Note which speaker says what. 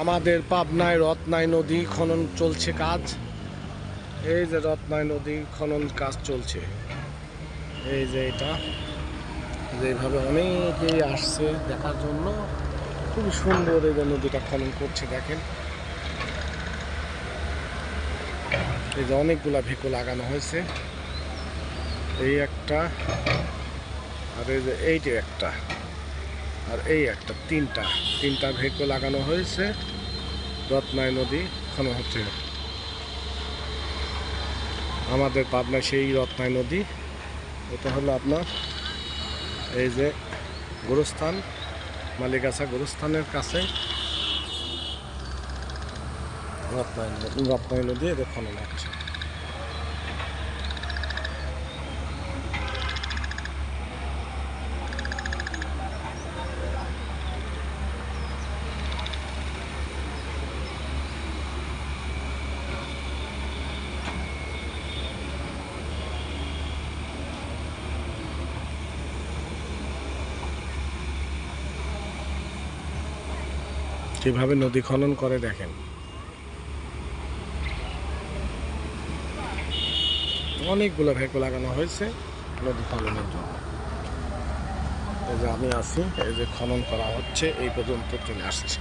Speaker 1: আমাদের পাবনায় রত্নাই নদী খনন চলছে কাজ। এই যে রত্নাই নদী খনন কাজ চলছে। এই যে এটা যেভাবে অনেকেই আসছে দেখার জন্য, খুব সুন্দর এই যে নদীটা খনন করছে দেখেন। এই যে অনেকগুলা ভেকো লাগানো হয়েছে, এই একটা, আর এই যে এইটা একটা, আর এই একটা, তিনটা ভেকো লাগানো হয়েছে। রত্নাই নদী খনন হচ্ছে। আমাদের পাবনা সেই রত্নাই নদী। এটা হলো আপনার এই যে গোরস্থান, মালিগাছা গোরস্থানের কাছে রত্নাই নদী এদের খনন হচ্ছে। কিভাবে নদী খনন করে দেখেন। অনেকগুলো ভেকো লাগানো হয়েছে নদী খননের জন্য। এই যে আমি আছি, এই যে খনন করা হচ্ছে, এই পর্যন্ত চলে আসছে।